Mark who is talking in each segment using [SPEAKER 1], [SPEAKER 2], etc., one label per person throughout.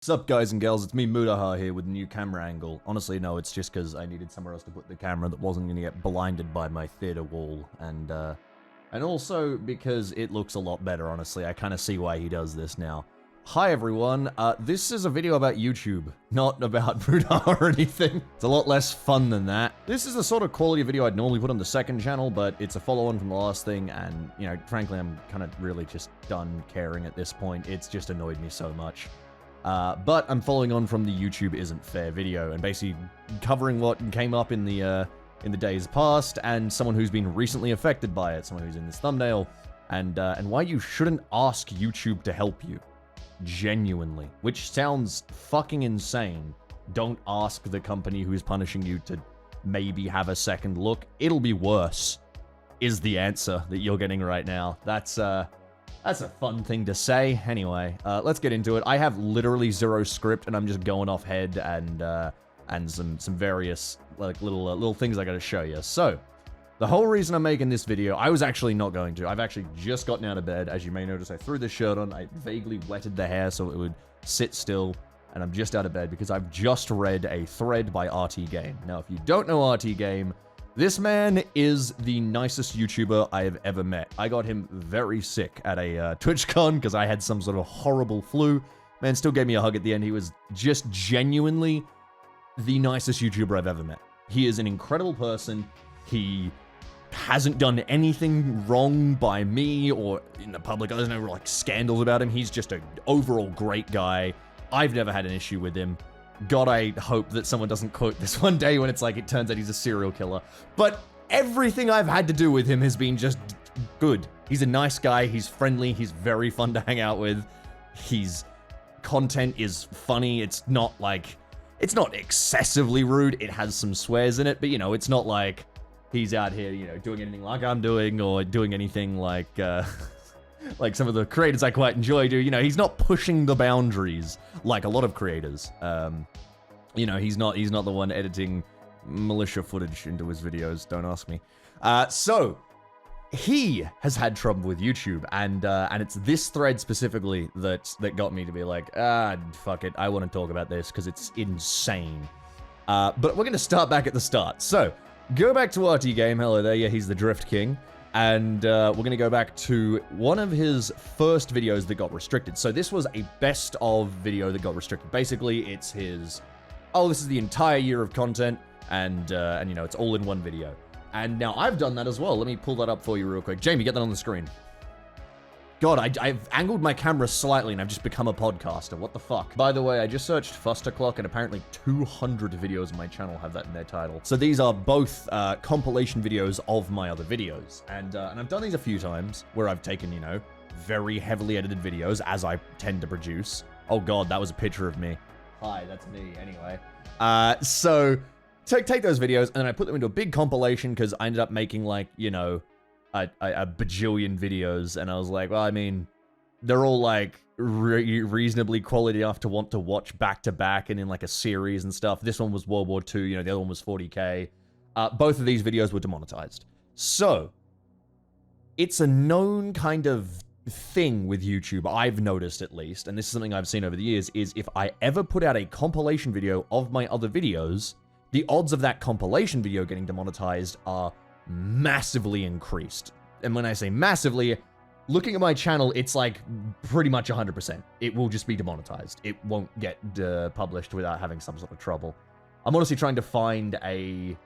[SPEAKER 1] Sup guys and girls, it's me Mudaha here with a new camera angle. Honestly, no, it's just because I needed somewhere else to put the camera that wasn't going to get blinded by my theater wall. And also because it looks a lot better, honestly. I kind of see why he does this now. Hi everyone, this is a video about YouTube, not about Mudaha or anything. It's a lot less fun than that. This is the sort of quality video I'd normally put on the second channel, but it's a follow-on from the last thing, and, you know, frankly, I'm kind of really just done caring at this point. It's just annoyed me so much. But I'm following on from the YouTube Isn't Fair video, and basically covering what came up in the days past, and someone who's been recently affected by it, someone who's in this thumbnail, and why you shouldn't ask YouTube to help you. Genuinely. Which sounds fucking insane. Don't ask the company who's punishing you to maybe have a second look. It'll be worse, is the answer that you're getting right now. That's a fun thing to say. Anyway, let's get into it. I have literally zero script, and I'm just going off head and some various like little things I gotta show you. So, the whole reason I'm making this video, I was actually not going to. I've actually just gotten out of bed. As you may notice, I threw this shirt on. I vaguely wetted the hair so it would sit still, and I'm just out of bed because I've just read a thread by RTGame. Now, if you don't know RTGame, this man is the nicest YouTuber I have ever met. I got him very sick at a TwitchCon because I had some sort of horrible flu. Man still gave me a hug at the end. He was just genuinely the nicest YouTuber I've ever met. He is an incredible person. He hasn't done anything wrong by me or in the public. There's no like scandals about him. He's just an overall great guy. I've never had an issue with him. God, I hope that someone doesn't quote this one day when it's like it turns out he's a serial killer. But everything I've had to do with him has been just good. He's a nice guy. He's friendly. He's very fun to hang out with. His content is funny. It's not excessively rude. It has some swears in it, but you know, it's not like he's out here, you know, doing anything like I'm doing or doing anything like like some of the creators I quite enjoy do. You know, he's not pushing the boundaries like a lot of creators. You know, he's not the one editing militia footage into his videos. Don't ask me. So he has had trouble with YouTube, and it's this thread specifically that got me to be like, fuck it, I want to talk about this because it's insane. But we're gonna start back at the start. So go back to RTGame. Hello there. Yeah, he's the Drift King. And we're going to go back to one of his first videos that got restricted. So this was a best of video that got restricted. Basically, it's his, this is the entire year of content, and you know, it's all in one video. And now I've done that as well. Let me pull that up for you real quick. Jamie, get that on the screen. God, I've angled my camera slightly and I've just become a podcaster. What the fuck? By the way, I just searched Fuster Clock and apparently 200 videos on my channel have that in their title. So these are both compilation videos of my other videos. And I've done these a few times where I've taken, you know, very heavily edited videos as I tend to produce. Oh God, that was a picture of me. Hi, that's me anyway. So take those videos and then I put them into a big compilation because I ended up making like, you know, a bajillion videos, and I was like, well, I mean, they're all like reasonably quality enough to want to watch back to back and in like a series and stuff. This one was World War II, you know, the other one was 40K. Both of these videos were demonetized. So it's a known kind of thing with YouTube, I've noticed at least, and this is something I've seen over the years, is if I ever put out a compilation video of my other videos, the odds of that compilation video getting demonetized are massively increased. And when I say massively, looking at my channel, it's like pretty much 100%. It will just be demonetized. It won't get published without having some sort of trouble. I'm honestly trying to find a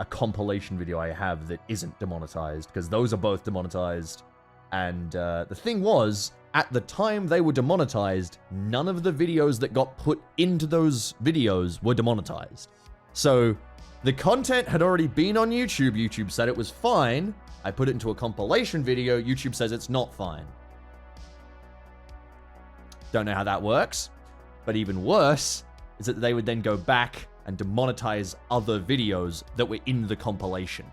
[SPEAKER 1] compilation video I have that isn't demonetized, because those are both demonetized. And the thing was, at the time they were demonetized, none of the videos that got put into those videos were demonetized. So the content had already been on YouTube. YouTube said it was fine. I put it into a compilation video. YouTube says it's not fine. Don't know how that works. But even worse is that they would then go back and demonetize other videos that were in the compilation.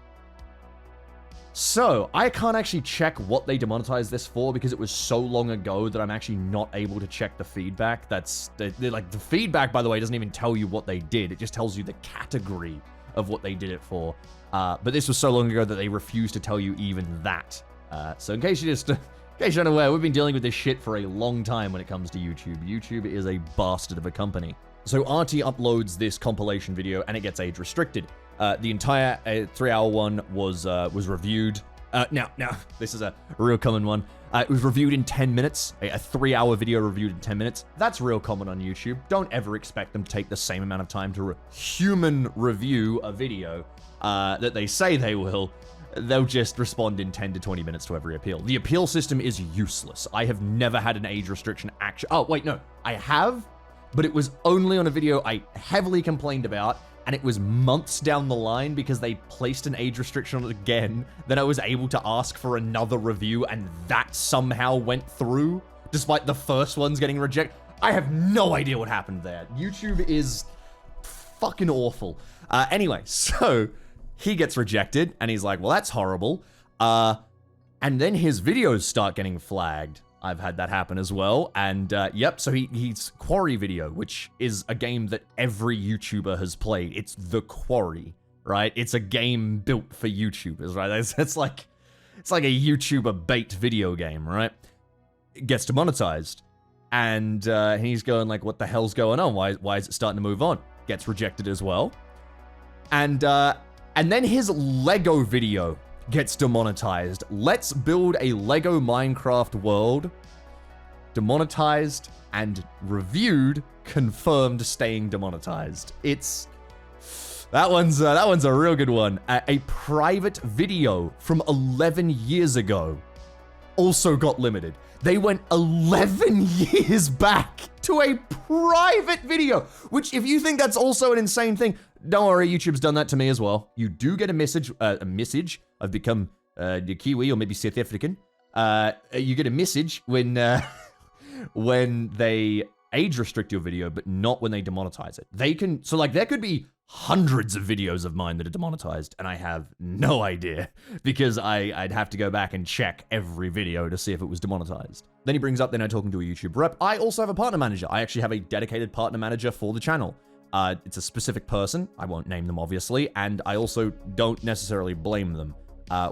[SPEAKER 1] So I can't actually check what they demonetized this for because it was so long ago that I'm actually not able to check the feedback. Like the feedback, by the way, doesn't even tell you what they did. It just tells you the category of what they did it for. But this was so long ago that they refused to tell you even that. So in case you just In case you're unaware, we've been dealing with this shit for a long time when it comes to YouTube. YouTube is a bastard of a company. So RT uploads this compilation video and it gets age restricted. The entire 3-hour one was reviewed. Now, this is a real common one. It was reviewed in 10 minutes, a 3-hour video reviewed in 10 minutes. That's real common on YouTube. Don't ever expect them to take the same amount of time to human review a video that they say they will. They'll just respond in 10 to 20 minutes to every appeal. The appeal system is useless. I have never had an age restriction action. Oh, wait, no. I have, but it was only on a video I heavily complained about, and it was months down the line because they placed an age restriction on it again. Then I was able to ask for another review, and that somehow went through, despite the first ones getting rejected. I have no idea what happened there. YouTube is fucking awful. Anyway, so he gets rejected, and he's like, well, that's horrible. And then his videos start getting flagged. I've had that happen as well. And yep, so he's Quarry video, which is a game that every YouTuber has played. It's The Quarry, right? It's a game built for YouTubers, right? It's like a YouTuber bait video game, right? It gets demonetized. And he's going like, what the hell's going on? Why is it starting to move on? Gets rejected as well. And then his Lego video gets demonetized. Let's build a Lego Minecraft world. Demonetized and reviewed, confirmed staying demonetized. That one's a real good one. A private video from 11 years ago also got limited. They went 11 years back to a private video, which if you think that's also an insane thing, don't worry, YouTube's done that to me as well. You do get a message. I've become Kiwi or maybe South African. You get a message when they age restrict your video, but not when they demonetize it. There could be hundreds of videos of mine that are demonetized, and I have no idea because I'd have to go back and check every video to see if it was demonetized. Then he brings up, then I'm talking to a YouTube rep. I also have a partner manager. I actually have a dedicated partner manager for the channel. It's a specific person. I won't name them, obviously, and I also don't necessarily blame them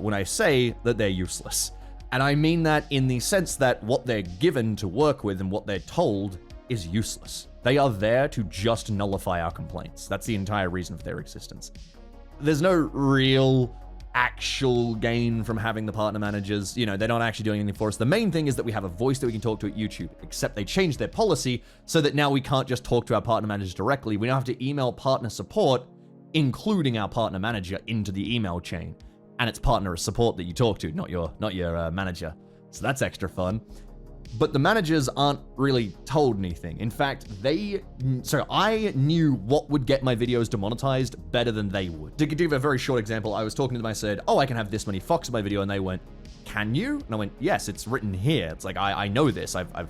[SPEAKER 1] when I say that they're useless. And I mean that in the sense that what they're given to work with and what they're told is useless. They are there to just nullify our complaints. That's the entire reason for their existence. There's no real actual gain from having the partner managers. You know, they're not actually doing anything for us. The main thing is that we have a voice that we can talk to at YouTube, except they changed their policy so that now we can't just talk to our partner managers directly. We now have to email partner support, including our partner manager, into the email chain. And it's partner support that you talk to, not your manager. So that's extra fun. But the managers aren't really told anything. In fact, I knew what would get my videos demonetized better than they would. To give a very short example, I was talking to them, I said, oh, I can have this many fox in my video, and they went, can you? And I went, yes, it's written here. It's like, I know this. I've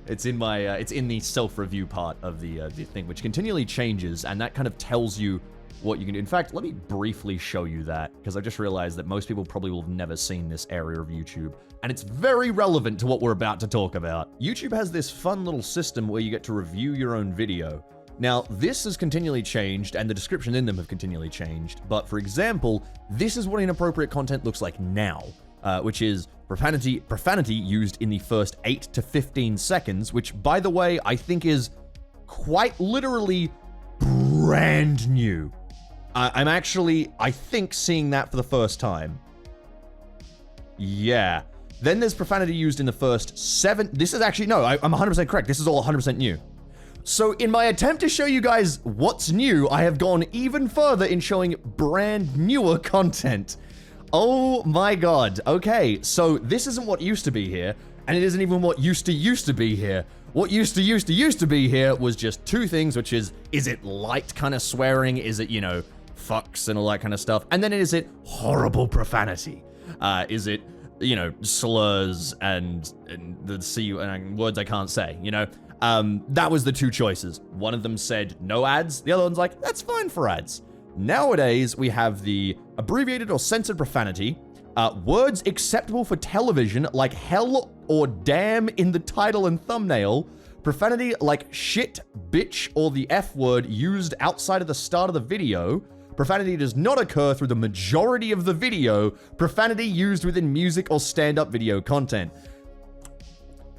[SPEAKER 1] it's in my, it's in the self-review part of the thing, which continually changes, and that kind of tells you what you can do. In fact, let me briefly show you that, because I just realized that most people probably will have never seen this area of YouTube, and it's very relevant to what we're about to talk about. YouTube has this fun little system where you get to review your own video. Now, this has continually changed, and the description in them have continually changed, but for example, this is what inappropriate content looks like now, which is profanity used in the first 8 to 15 seconds, which, by the way, I think is quite literally brand new. I'm actually, I think, seeing that for the first time. Yeah. Then there's profanity used in the first 7. This is actually, no, I'm 100% correct. This is all 100% new. So in my attempt to show you guys what's new, I have gone even further in showing brand newer content. Oh my god. Okay, so this isn't what used to be here, and it isn't even what used to be here. What used to be here was just two things, which is it light kind of swearing? Is it, fucks and all that kind of stuff? And then is it horrible profanity? Is it, slurs and the C and words I can't say, That was the two choices. One of them said no ads. The other one's like, that's fine for ads. Nowadays, we have the abbreviated or censored profanity, words acceptable for television like hell or damn in the title and thumbnail, profanity like shit, bitch, or the F word used outside of the start of the video, Profanity does not occur through the majority of the video. Profanity used within music or stand-up video content.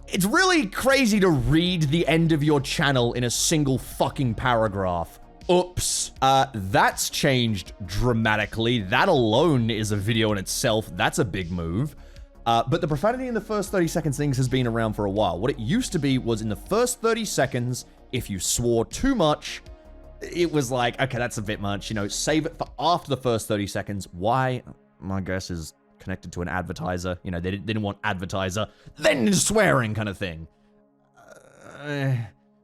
[SPEAKER 1] It's really crazy to read the end of your channel in a single fucking paragraph. Oops. That's changed dramatically. That alone is a video in itself. That's a big move. But the profanity in the first 30 seconds things has been around for a while. What it used to be was in the first 30 seconds, if you swore too much, it was like, okay, that's a bit much. You know, save it for after the first 30 seconds. Why? My guess is connected to an advertiser. You know, they didn't want advertiser, then swearing kind of thing.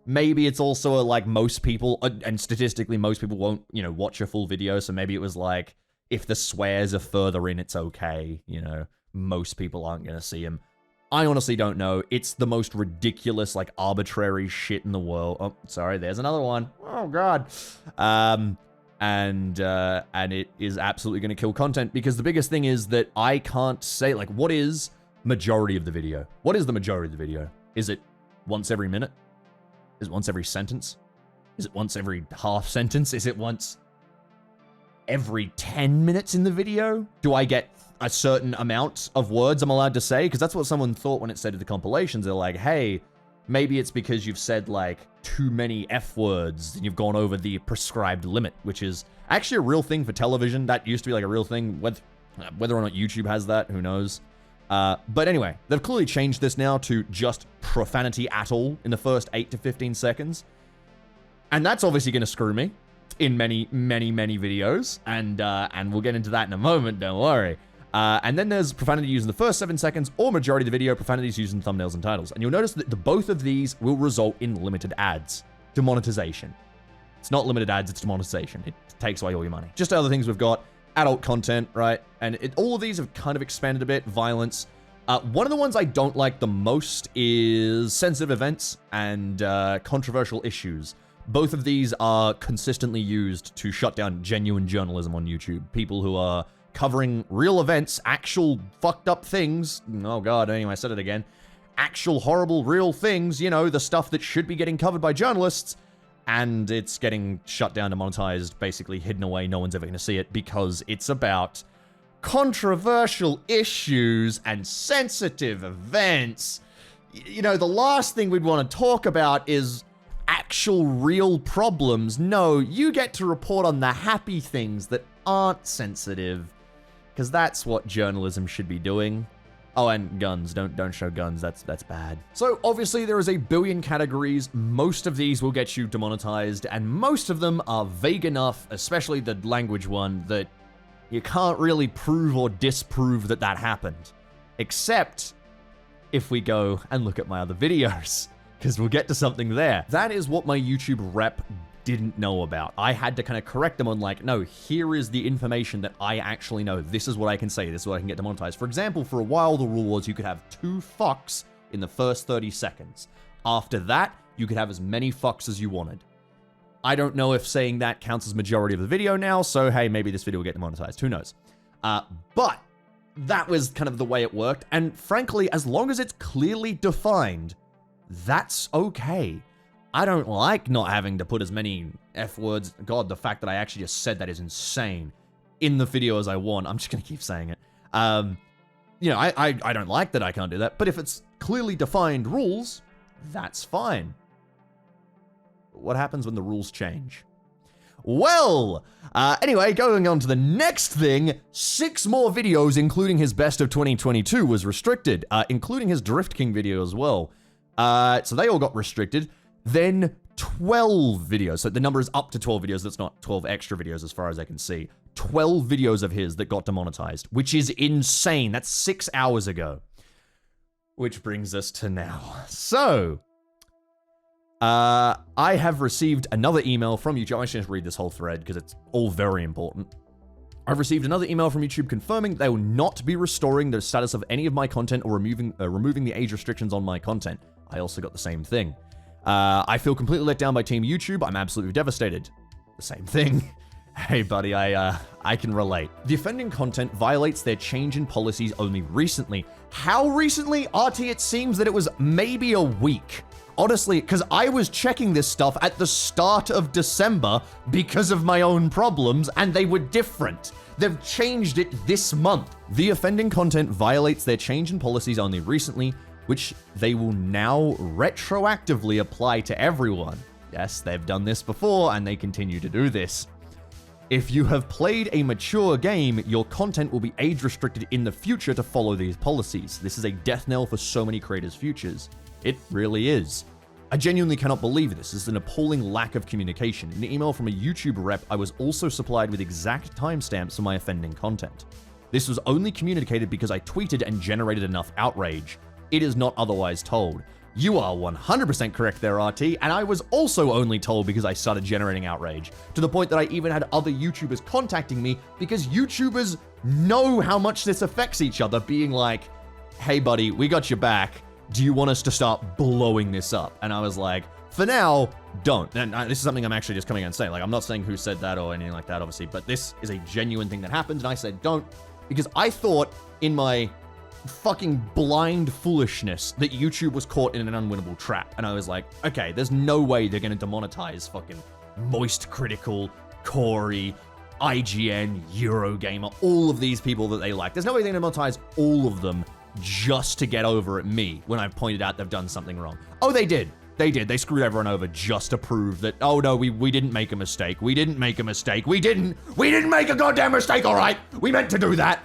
[SPEAKER 1] Maybe it's also like most people, and statistically most people won't, you know, watch a full video. So maybe it was like, if the swears are further in, it's okay. You know, most people aren't going to see them. I honestly don't know. It's the most ridiculous, like, arbitrary shit in the world. Oh, sorry, there's another one. Oh, God. And it is absolutely going to kill content, because the biggest thing is that I can't say, like, what is majority of the video? What is the majority of the video? Is it once every minute? Is it once every sentence? Is it once every half sentence? Is it once every 10 minutes in the video? Do I get a certain amount of words I'm allowed to say? Because that's what someone thought when it said to the compilations. They're like, hey, maybe it's because you've said like too many F words and you've gone over the prescribed limit, which is actually a real thing for television. That used to be like a real thing. Whether or not YouTube has that, who knows? But anyway, they've clearly changed this now to just profanity at all in the first 8 to 15 seconds. And that's obviously going to screw me in many, many, many videos. And we'll get into that in a moment, don't worry. And then there's profanity used in the first 7 seconds, or majority of the video, profanity is used in thumbnails and titles. And you'll notice that both of these will result in limited ads. Demonetization. It's not limited ads, it's demonetization. It takes away all your money. Just other things we've got. Adult content, right? And all of these have kind of expanded a bit. Violence. One of the ones I don't like the most is sensitive events and controversial issues. Both of these are consistently used to shut down genuine journalism on YouTube. People who are covering real events, actual fucked up things. Oh God, anyway, I said it again. Actual horrible real things, you know, the stuff that should be getting covered by journalists. And it's getting shut down, demonetized, basically hidden away. No one's ever going to see it because it's about controversial issues and sensitive events. You know, the last thing we'd want to talk about is actual real problems. No, you get to report on the happy things that aren't sensitive, because that's what journalism should be doing. Oh, and guns. Don't show guns. That's bad. So obviously there is a billion categories. Most of these will get you demonetized, and most of them are vague enough, especially the language one, that you can't really prove or disprove that happened. Except if we go and look at my other videos, because we'll get to something there. That is what my YouTube rep didn't know about. I had to kind of correct them on like, no, here is the information that I actually know. This is what I can say. This is what I can get demonetized. For example, for a while, the rule was you could have 2 fucks in the first 30 seconds. After that, you could have as many fucks as you wanted. I don't know if saying that counts as majority of the video now, so hey, maybe this video will get demonetized. Who knows? But that was kind of the way it worked. And frankly, as long as it's clearly defined, that's okay. I don't like not having to put as many F words. God, the fact that I actually just said that is insane. In the video as I want. I'm just going to keep saying it. You know, I don't like that I can't do that. But if it's clearly defined rules, that's fine. What happens when the rules change? Well, anyway, going on to the next thing, 6 more videos, including his best of 2022, was restricted, including his Drift King video as well. So they all got restricted. Then 12 videos. So the number is up to 12 videos. That's not 12 extra videos as far as I can see. 12 videos of his that got demonetized, which is insane. That's 6 hours ago. Which brings us to now. So, I have received another email from YouTube. I'm just going to read this whole thread because it's all very important. I've received another email from YouTube confirming that they will not be restoring the status of any of my content or removing the age restrictions on my content. I also got the same thing. I feel completely let down by Team YouTube. I'm absolutely devastated. The same thing. Hey, buddy, I can relate. The offending content violates their change in policies only recently. How recently? RT, it seems that it was maybe a week. honestly, because I was checking this stuff at the start of December because of my own problems, and they were different. They've changed it this month. The offending content violates their change in policies only recently, which they will now retroactively apply to everyone. Yes, they've done this before, and they continue to do this. If you have played a mature game, your content will be age restricted in the future to follow these policies. This is a death knell for so many creators' futures. It really is. I genuinely cannot believe this. This is an appalling lack of communication. In an email from a YouTube rep, I was also supplied with exact timestamps for my offending content. This was only communicated because I tweeted and generated enough outrage. It is not otherwise told. You are 100% correct there, RT, and I was also only told because I started generating outrage, to the point that I even had other YouTubers contacting me because YouTubers know how much this affects each other, being like, hey buddy, we got your back. Do you want us to start blowing this up? And I was like, for now, don't. And this is something I'm actually just coming out and saying. Like, I'm not saying who said that or anything like that, obviously, but this is a genuine thing that happened, and I said don't, because I thought in my fucking blind foolishness that YouTube was caught in an unwinnable trap. And I was like, okay, there's no way they're gonna demonetize fucking Moist Critical, Corey, IGN, Eurogamer, all of these people that they like. There's no way they're gonna demonetize all of them just to get over at me when I've pointed out they've done something wrong. Oh, they did. They did. They screwed everyone over just to prove that, oh no, we didn't make a mistake. We didn't make a mistake. We didn't make a goddamn mistake, all right? We meant to do that.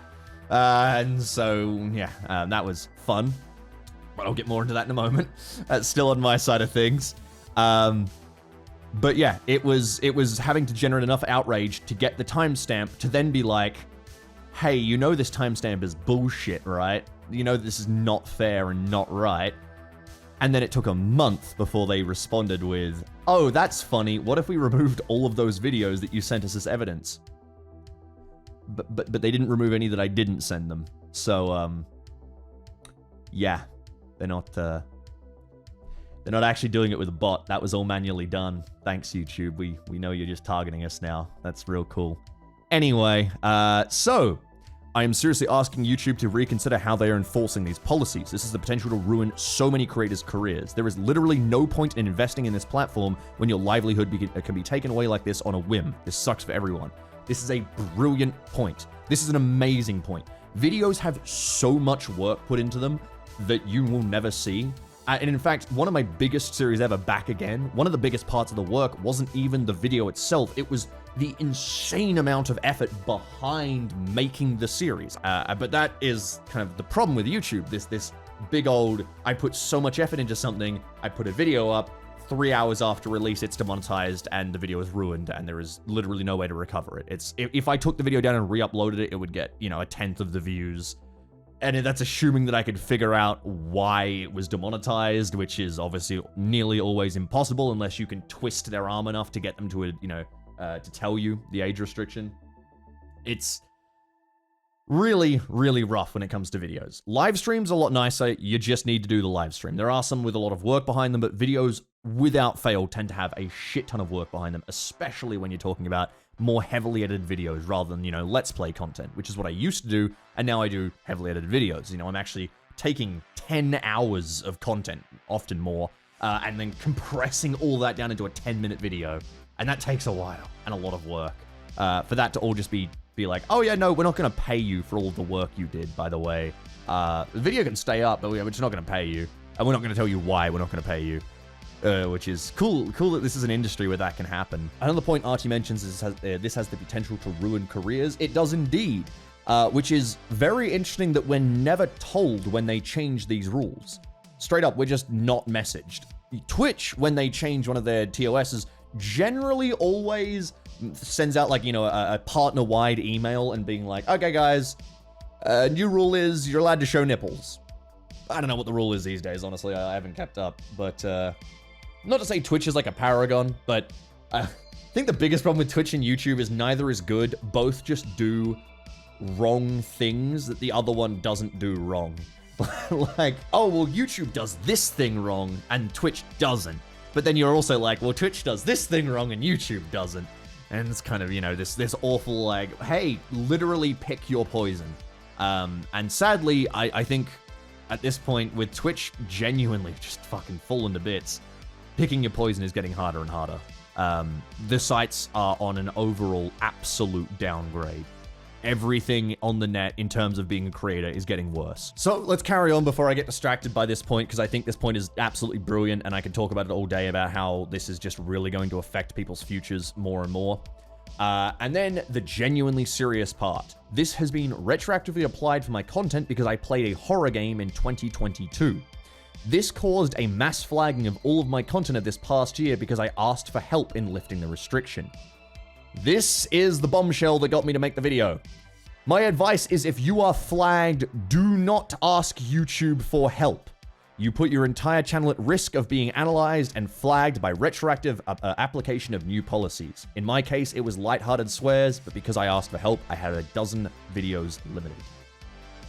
[SPEAKER 1] And so, yeah, that was fun. But I'll get more into that in a moment. That's still on my side of things. But yeah, it was having to generate enough outrage to get the timestamp to then be like, hey, you know this timestamp is bullshit, right? You know this is not fair and not right. And then it took a month before they responded with, oh, that's funny. What if we removed all of those videos that you sent us as evidence? But they didn't remove any that I didn't send them. So, yeah, they're not actually doing it with a bot. That was all manually done. Thanks, YouTube. We know you're just targeting us now. That's real cool. Anyway, so I am seriously asking YouTube to reconsider how they are enforcing these policies. This has the potential to ruin so many creators' careers. There is literally no point in investing in this platform when your livelihood can be taken away like this on a whim. This sucks for everyone. This is a brilliant point. This is an amazing point. Videos have so much work put into them that you will never see. And in fact, one of my biggest series ever, Back Again, one of the biggest parts of the work wasn't even the video itself. It was the insane amount of effort behind making the series. But that is kind of the problem with YouTube. This big old, I put so much effort into something, I put a video up, 3 hours after release, it's demonetized and the video is ruined and there is literally no way to recover it. If I took the video down and re-uploaded it, it would get, 1/10 of the views. And that's assuming that I could figure out why it was demonetized, which is obviously nearly always impossible unless you can twist their arm enough to get them to, to tell you the age restriction. It's really, really rough when it comes to videos. Live streams are a lot nicer. You just need to do the live stream. There are some with a lot of work behind them, but videos without fail tend to have a shit ton of work behind them, especially when you're talking about more heavily edited videos rather than, let's play content, which is what I used to do, and now I do heavily edited videos. I'm actually taking 10 hours of content, often more, and then compressing all that down into a 10-minute video, and that takes a while and a lot of work. For that to all just be like, oh yeah, no, we're not going to pay you for all the work you did, by the way. The video can stay up, but we're just not going to pay you, and we're not going to tell you why we're not going to pay you. Which is cool. Cool that this is an industry where that can happen. Another point Archie mentions is this has the potential to ruin careers. It does indeed, which is very interesting that we're never told when they change these rules. Straight up, we're just not messaged. Twitch, when they change one of their TOSs, generally always sends out a partner-wide email and being like, okay guys, new rule is you're allowed to show nipples. I don't know what the rule is these days, honestly. I haven't kept up, but not to say Twitch is like a paragon, but I think the biggest problem with Twitch and YouTube is neither is good. Both just do wrong things that the other one doesn't do wrong. Like, oh, well, YouTube does this thing wrong and Twitch doesn't. But then you're also like, well, Twitch does this thing wrong and YouTube doesn't. And it's kind of, this awful, like, hey, literally pick your poison. And sadly, I think at this point with Twitch genuinely just fucking falling to bits, picking your poison is getting harder and harder. The sites are on an overall absolute downgrade. Everything on the net in terms of being a creator is getting worse. So let's carry on before I get distracted by this point, because I think this point is absolutely brilliant, and I can talk about it all day about how this is just really going to affect people's futures more and more. And then the genuinely serious part. This has been retroactively applied for my content because I played a horror game in 2022. This caused a mass flagging of all of my content of this past year because I asked for help in lifting the restriction. This is the bombshell that got me to make the video. My advice is, if you are flagged, do not ask YouTube for help. You put your entire channel at risk of being analyzed and flagged by retroactive application of new policies. In my case, it was lighthearted swears, but because I asked for help, I had a dozen videos limited.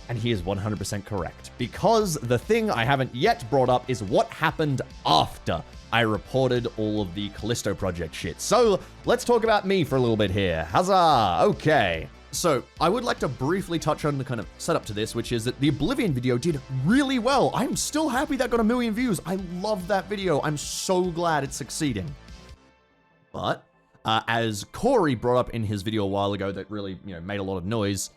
[SPEAKER 1] And he is 100% correct. Because the thing I haven't yet brought up is what happened after I reported all of the Callisto Project shit. So let's talk about me for a little bit here. Huzzah! Okay. So I would like to briefly touch on the kind of setup to this, which is that the Oblivion video did really well. I'm still happy that got 1 million views. I love that video. I'm so glad it's succeeding. But as Corey brought up in his video a while ago that really, made a lot of noise,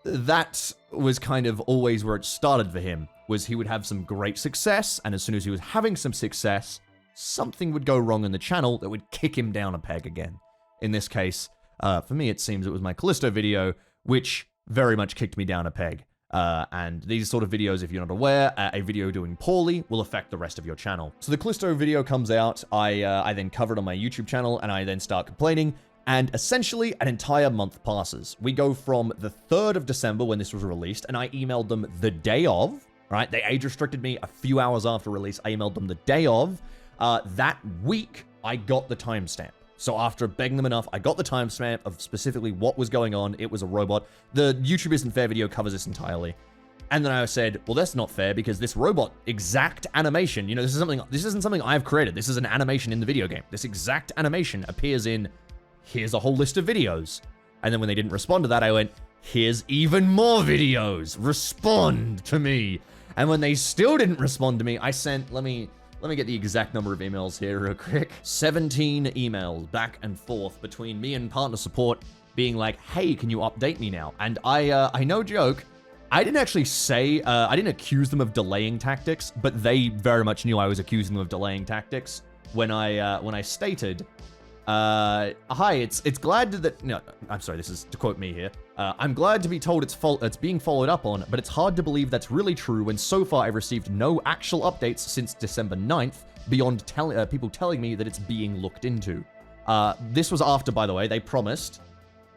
[SPEAKER 1] that was kind of always where it started for him, was he would have some great success, and as soon as he was having some success, something would go wrong in the channel that would kick him down a peg again. In this case, for me, it seems it was my Callisto video, which very much kicked me down a peg. And these sort of videos, if you're not aware, a video doing poorly will affect the rest of your channel. So the Callisto video comes out, I then cover it on my YouTube channel, and I then start complaining, and essentially an entire month passes. We go from the 3rd of December when this was released, and I emailed them the day of, right? They age restricted me a few hours after release. I emailed them the day of. That week, I got the timestamp. So after begging them enough, I got the timestamp of specifically what was going on. It was a robot. The YouTube Isn't Fair video covers this entirely. And then I said, well, that's not fair because this robot exact animation, this isn't something I've created. This is an animation in the video game. This exact animation appears in, here's a whole list of videos. And then when they didn't respond to that, I went, here's even more videos. Respond to me. And when they still didn't respond to me, I sent, let me get the exact number of emails here real quick. 17 emails back and forth between me and partner support being like, hey, can you update me now? And I no joke, I didn't actually say, I didn't accuse them of delaying tactics, but they very much knew I was accusing them of delaying tactics when I stated, hi, it's glad that, no, I'm sorry, this is to quote me here. I'm glad to be told it's being followed up on, but it's hard to believe that's really true when so far I've received no actual updates since December 9th, beyond people telling me that it's being looked into. This was after, by the way, they promised.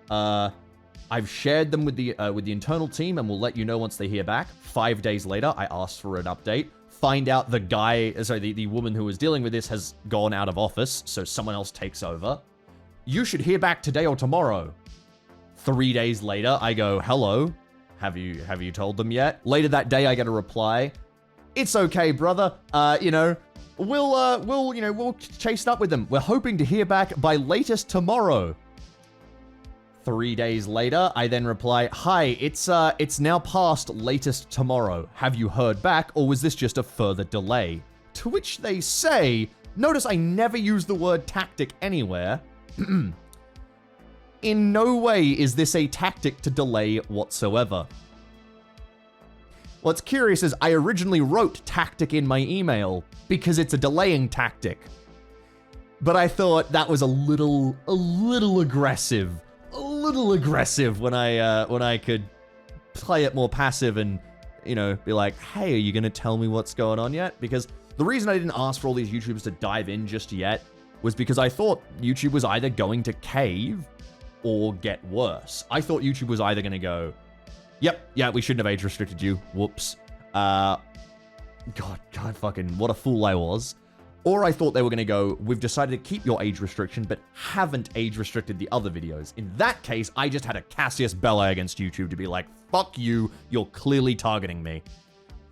[SPEAKER 1] I've shared them with the internal team and will let you know once they hear back. 5 days later, I asked for an update. Find out the woman who was dealing with this has gone out of office, so someone else takes over. You should hear back today or tomorrow. 3 days later, I go, hello, have you told them yet? Later that day, I get a reply. It's okay, brother. We'll chase up with them. We're hoping to hear back by latest tomorrow. 3 days later, I then reply, hi, it's now past latest tomorrow. Have you heard back, or was this just a further delay? To which they say, notice I never use the word tactic anywhere. In no way is this a tactic to delay whatsoever. What's curious is I originally wrote tactic in my email because it's a delaying tactic. But I thought that was a little aggressive. A little aggressive when I could play it more passive and, be like, hey, are you going to tell me what's going on yet? Because the reason I didn't ask for all these YouTubers to dive in just yet was because I thought YouTube was either going to cave or get worse. I thought YouTube was either going to go, yep, yeah, we shouldn't have age restricted you. Whoops. God, fucking, what a fool I was. Or I thought they were going to go, we've decided to keep your age restriction, but haven't age restricted the other videos. In that case, I just had a Cassius Belli against YouTube to be like, fuck you, you're clearly targeting me.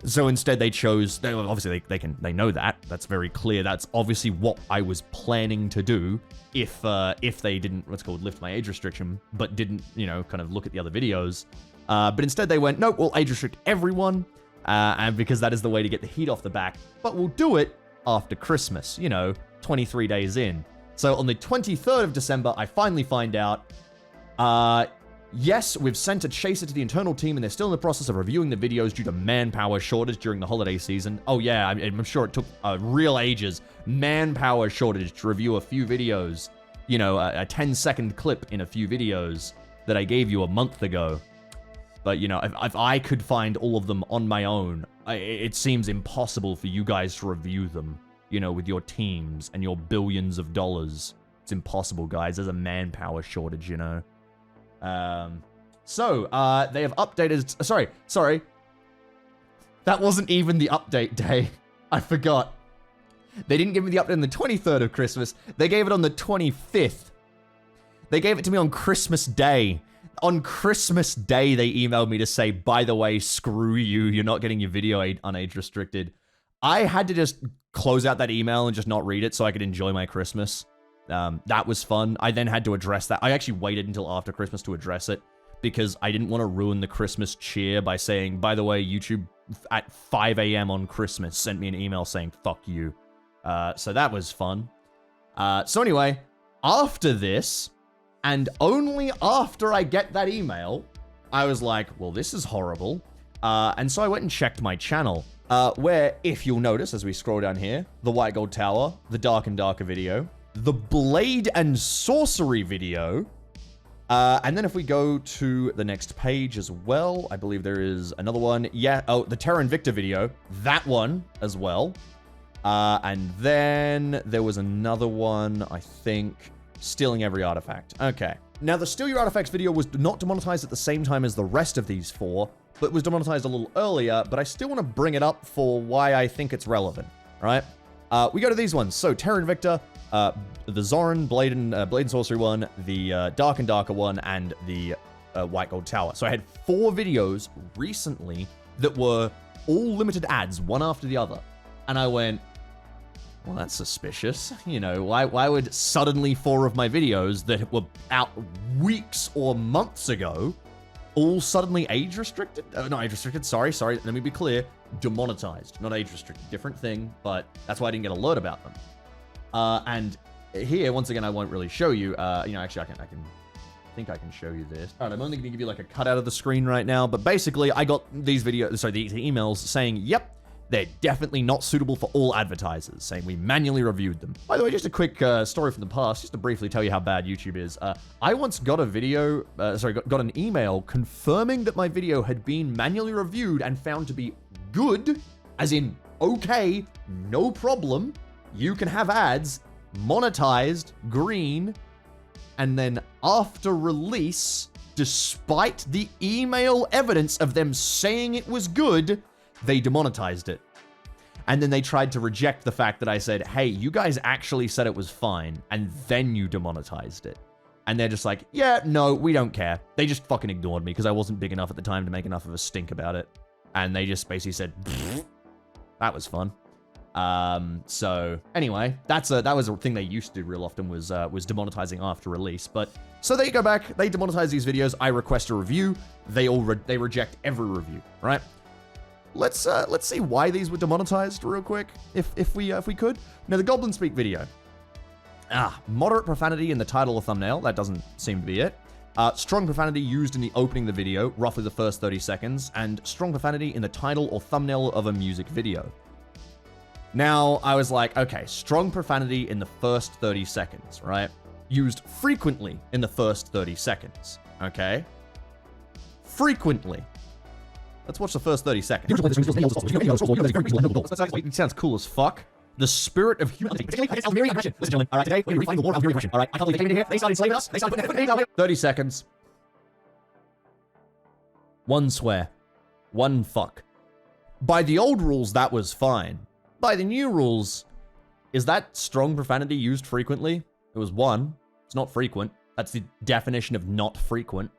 [SPEAKER 1] So instead they chose, obviously they know that. That's very clear. That's obviously what I was planning to do if they didn't, lift my age restriction, but didn't, kind of look at the other videos. But instead they went, nope, we'll age restrict everyone, and because that is the way to get the heat off the back. But we'll do it after Christmas, you know, 23 days in. So on the 23rd of December, I finally find out, yes, we've sent a chaser to the internal team and they're still in the process of reviewing the videos due to manpower shortage during the holiday season. Oh yeah, I'm sure it took real ages. Manpower shortage to review a few videos. You know, a 10-second clip in a few videos that I gave you a month ago. But, you know, if I could find all of them on my own, it seems impossible for you guys to review them, you know, with your teams and your billions of dollars. It's impossible, guys. There's a manpower shortage, you know. So, they have updated... Sorry. That wasn't even the update day. I forgot. They didn't give me the update on the 23rd of Christmas. They gave it on the 25th. They gave it to me on Christmas Day. On Christmas Day, they emailed me to say, by the way, screw you. You're not getting your video unage restricted. I had to just close out that email and just not read it so I could enjoy my Christmas. That was fun. I then had to address that. I actually waited until after Christmas to address it because I didn't want to ruin the Christmas cheer by saying, by the way, YouTube at 5 a.m. on Christmas sent me an email saying, fuck you. So that was fun. So anyway, after this, and only after I get that email, I was like, well, this is horrible. And so I went and checked my channel, where, if you'll notice, as we scroll down here, the White Gold Tower, the Dark and Darker video, the Blade and Sorcery video, and then if we go to the next page as well, I believe there is another one. Yeah, oh, the Terra Invicta video, that one as well. And then there was another one, I think, Stealing Every Artifact. Okay. Now, the Steal Your Artifacts video was not demonetized at the same time as the rest of these four, but was demonetized a little earlier, but I still want to bring it up for why I think it's relevant, right? We go to these ones. So, Terra Invicta, the Zoran, Blade and Sorcery one, the Dark and Darker one, and the White Gold Tower. So I had 4 videos recently that were all limited ads, one after the other. And I went, well, that's suspicious. You know, why would suddenly 4 of my videos that were out weeks or months ago all suddenly age restricted? Not age restricted, sorry, let me be clear. Demonetized, not age restricted. Different thing, but that's why I didn't get an alert about them. And here, once again, I won't really show you. You know, actually, I think I can show you this. All right, I'm only going to give you like a cutout of the screen right now, but basically, I got these these emails saying, yep, they're definitely not suitable for all advertisers, saying we manually reviewed them. By the way, just a quick story from the past, just to briefly tell you how bad YouTube is. I once got a video, got an email confirming that my video had been manually reviewed and found to be good, as in, okay, no problem, you can have ads, monetized, green, and then after release, despite the email evidence of them saying it was good, they demonetized it. And then they tried to reject the fact that I said, hey, you guys actually said it was fine, and then you demonetized it. And they're just like, yeah, no, we don't care. They just fucking ignored me because I wasn't big enough at the time to make enough of a stink about it. And they just basically said, that was fun. So anyway, that was a thing they used to do real often was demonetizing after release. But so they go back, they demonetize these videos. I request a review. They reject every review, right? Let's see why these were demonetized real quick, if we could. Now, the Goblin Speak video. Moderate profanity in the title or thumbnail. That doesn't seem to be it. Strong profanity used in the opening of the video, roughly the first 30 seconds, and strong profanity in the title or thumbnail of a music video. Now, I was like, okay, strong profanity in the first 30 seconds, right? Used frequently in the first 30 seconds, okay? Frequently. Let's watch the first 30 seconds. It sounds cool as fuck. The spirit of humanity. Listen, gentlemen, all right, today we're going to refine the war of Algerian oppression. All right, I can't believe they came in here, they started enslaving us, they started putting their 30 seconds. 1 swear. 1 fuck. By the old rules, that was fine. By the new rules, is that strong profanity used frequently? It was 1. It's not frequent. That's the definition of not frequent.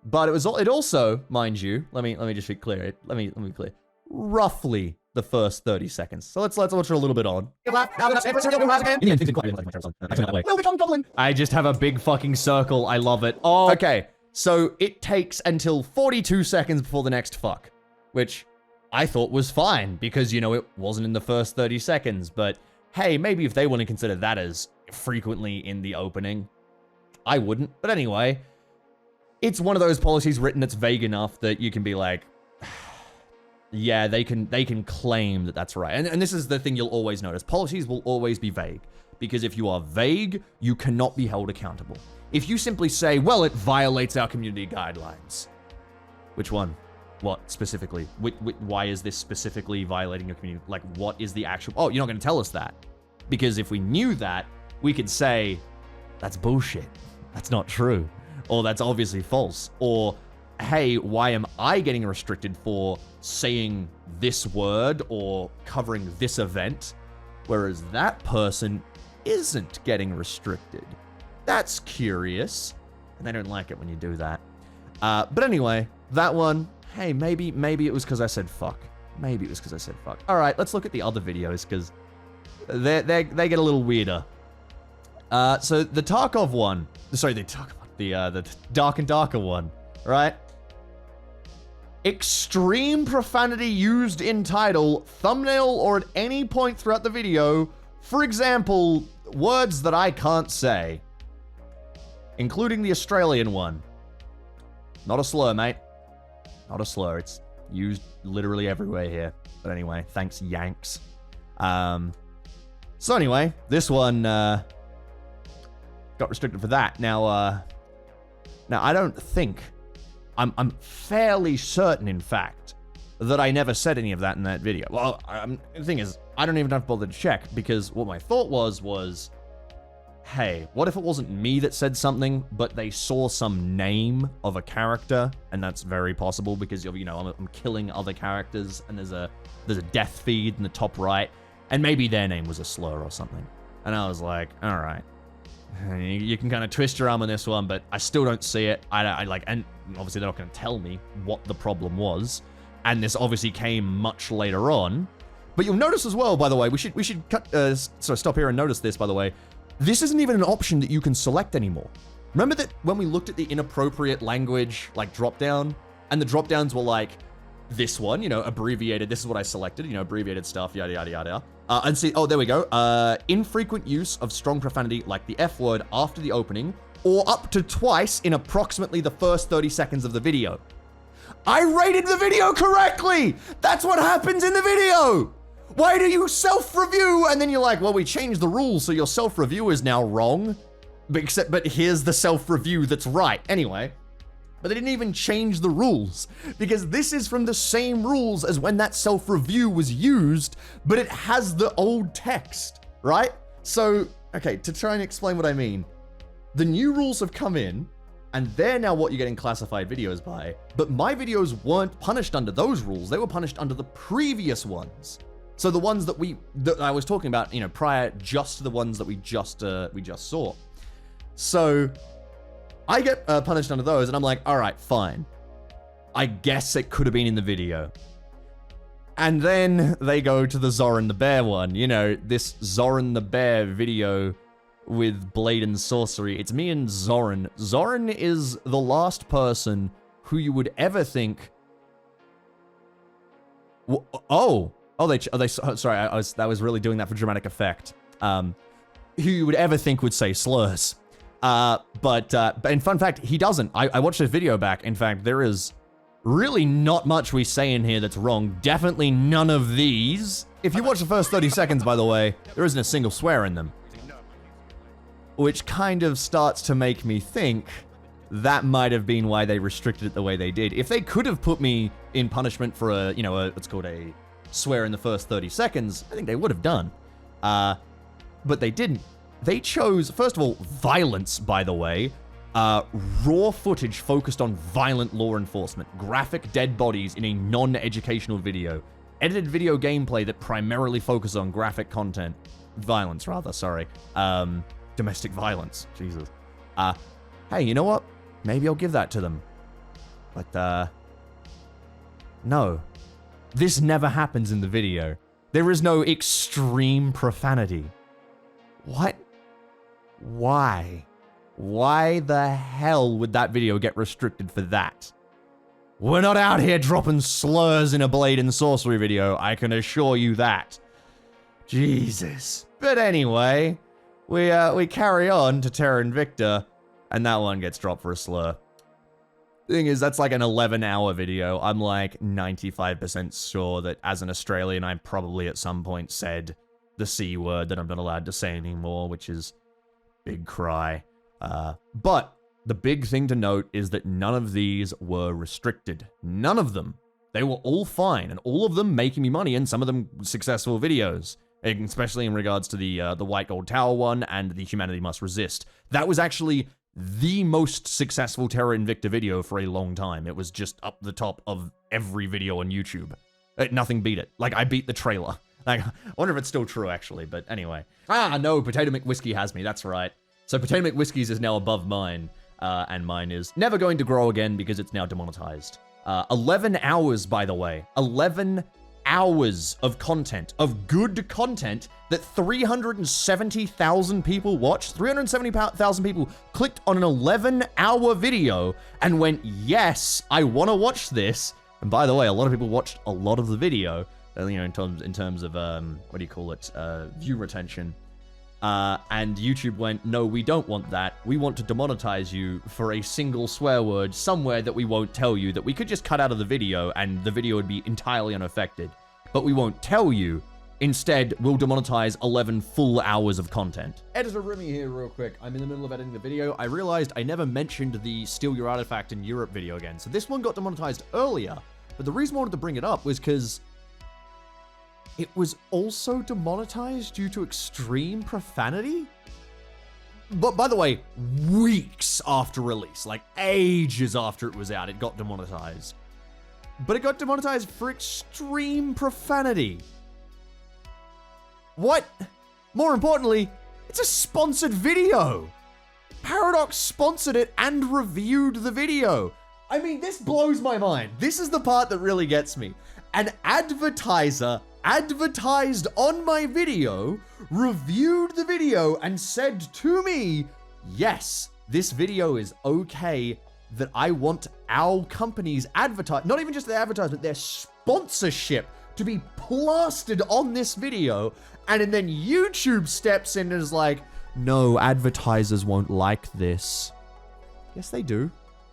[SPEAKER 1] But it also, mind you, let me just be clear. Let me be clear. Roughly the first 30 seconds. So let's watch it a little bit on. I just have a big fucking circle. I love it. Oh, okay. So it takes until 42 seconds before the next fuck, which I thought was fine because, you know, it wasn't in the first 30 seconds. But hey, maybe if they want to consider that as frequently in the opening, I wouldn't. But anyway, it's one of those policies written that's vague enough that you can be like, yeah, they can claim that that's right. And this is the thing you'll always notice. Policies will always be vague because if you are vague, you cannot be held accountable. If you simply say, well, it violates our community guidelines. Which one? What specifically? Why is this specifically violating your community? Like, what is the actual... Oh, you're not going to tell us that. Because if we knew that, we could say, that's bullshit. That's not true. Or that's obviously false. Or, hey, why am I getting restricted for saying this word or covering this event, whereas that person isn't getting restricted? That's curious. And they don't like it when you do that. But anyway, that one... Hey, maybe it was because I said fuck. Maybe it was because I said fuck. All right, let's look at the other videos because they get a little weirder. So the Tarkov one, sorry, the Dark and Darker one, right? Extreme profanity used in title, thumbnail, or at any point throughout the video. For example, words that I can't say, including the Australian one. Not a slur, mate. Not a slur, it's used literally everywhere here. But anyway, thanks, Yanks. So anyway, this one got restricted for that. Now I don't think, I'm fairly certain, in fact, that I never said any of that in that video. Well, the thing is, I don't even have to bother to check, because what my thought was, hey, what if it wasn't me that said something, but they saw some name of a character, and that's very possible because, you know, I'm killing other characters, and there's a death feed in the top right, and maybe their name was a slur or something. And I was like, all right, you can kind of twist your arm on this one, but I still don't see it. I like, and obviously they're not going to tell me what the problem was, and this obviously came much later on. But you'll notice as well, by the way, we should stop here and notice this, by the way. This isn't even an option that you can select anymore. Remember that when we looked at the inappropriate language, like, drop-down, and the drop-downs were like, this one, you know, abbreviated, this is what I selected, you know, abbreviated stuff, yada, yada, yada. And see, oh, there we go. Infrequent use of strong profanity, like the F word, after the opening, or up to twice in approximately the first 30 seconds of the video. I rated the video correctly! That's what happens in the video! Why do you self-review? And then you're like, well, we changed the rules, so your self-review is now wrong. But here's the self-review that's right. Anyway, but they didn't even change the rules, because this is from the same rules as when that self-review was used, but it has the old text, right? So, okay, to try and explain what I mean, the new rules have come in, and they're now what you're getting classified videos by, but my videos weren't punished under those rules. They were punished under the previous ones. So the ones that I was talking about, you know, prior, just to the ones that we just saw. So I get punished under those, and I'm like, all right, fine. I guess it could have been in the video. And then they go to the Zoran the Bear one. You know, this Zoran the Bear video with Blade and Sorcery. It's me and Zoran. Zoran is the last person who you would ever think... sorry, that was really doing that for dramatic effect. Who you would ever think would say slurs. But in fun fact, he doesn't. I watched this video back. In fact, there is really not much we say in here that's wrong. Definitely none of these. If you watch the first 30 seconds, by the way, there isn't a single swear in them. Which kind of starts to make me think that might have been why they restricted it the way they did. If they could have put me in punishment for what's called a swear in the first 30 seconds, I think they would have done. But they didn't. They chose, first of all, violence, by the way. Raw footage focused on violent law enforcement. Graphic dead bodies in a non-educational video. Edited video gameplay that primarily focuses on graphic content. Violence, rather, sorry. Domestic violence. Jesus. Hey, you know what? Maybe I'll give that to them. But, no. This never happens in the video. There is no extreme profanity. What? Why? Why the hell would that video get restricted for that? We're not out here dropping slurs in a Blade and Sorcery video, I can assure you that. Jesus. But anyway, we carry on to Terra Invicta, and that one gets dropped for a slur. Thing is, that's like an 11-hour video. I'm like 95% sure that as an Australian, I probably at some point said the C word that I'm not allowed to say anymore, which is big cry. But the big thing to note is that none of these were restricted. None of them. They were all fine, and all of them making me money, and some of them successful videos, especially in regards to the White Gold Tower one and the Humanity Must Resist. That was actually the most successful Terra Invicta video for a long time. It was just up the top of every video on YouTube. Nothing beat it. Like, I beat the trailer. Like, I wonder if it's still true, actually, but anyway. Ah, no, Potato McWhiskey has me, that's right. So Potato McWhiskey's is now above mine, and mine is never going to grow again because it's now demonetized. 11 hours, by the way. 11 hours of content, of good content that 370,000 people watched. 370,000 people clicked on an 11-hour video and went, yes, I want to watch this. And by the way, a lot of people watched a lot of the video, you know, in terms of, what do you call it, view retention. And YouTube went, no, we don't want that. We want to demonetize you for a single swear word somewhere that we won't tell you, that we could just cut out of the video and the video would be entirely unaffected. But we won't tell you. Instead, we'll demonetize 11 full hours of content. Editor Rimmy here real quick. I'm in the middle of editing the video. I realized I never mentioned the Steal Your Artifact in Europe video again. So this one got demonetized earlier. But the reason I wanted to bring it up was because it was also demonetized due to extreme profanity. But by the way, weeks after release, like ages after it was out, it got demonetized. But it got demonetized for extreme profanity. What? More importantly, it's a sponsored video. Paradox sponsored it and reviewed the video. I mean, this blows my mind. This is the part that really gets me. An advertiser advertised on my video, reviewed the video, and said to me, yes, this video is okay, that I want our company's not even just their advertisement, their sponsorship to be plastered on this video. And then YouTube steps in and is like, no, advertisers won't like this. Yes, they do.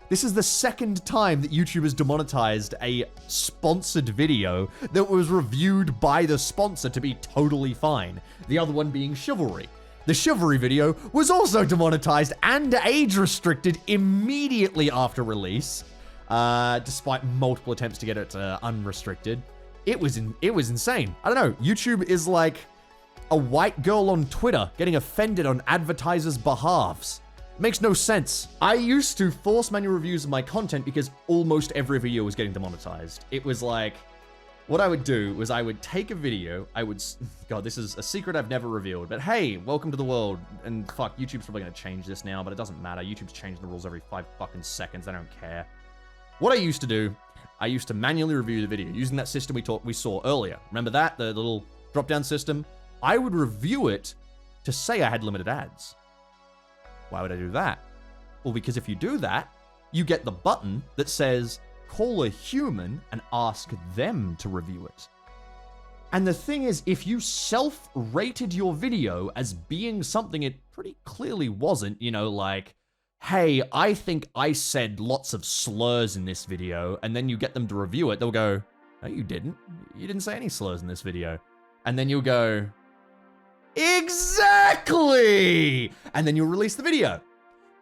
[SPEAKER 1] This is the second time that YouTube has demonetized a sponsored video that was reviewed by the sponsor to be totally fine. The other one being Chivalry. The Chivalry video was also demonetized and age restricted immediately after release, despite multiple attempts to get it unrestricted. It was insane. I don't know. YouTube is like a white girl on Twitter getting offended on advertisers' behalves. Makes no sense. I used to force manual reviews of my content because almost every video was getting demonetized. It was like, what I would do was I would take a video, God, this is a secret I've never revealed, but hey, welcome to the world. And fuck, YouTube's probably gonna change this now, but it doesn't matter. YouTube's changing the rules every 5 fucking seconds. I don't care. What I used to do, I used to manually review the video using that system we saw earlier. Remember that? The little drop-down system? I would review it to say I had limited ads. Why would I do that? Well, because if you do that, you get the button that says, call a human and ask them to review it. And the thing is, if you self-rated your video as being something it pretty clearly wasn't, you know, like, hey, I think I said lots of slurs in this video, and then you get them to review it, they'll go, no, you didn't. You didn't say any slurs in this video. And then you'll go, exactly! And then you'll release the video.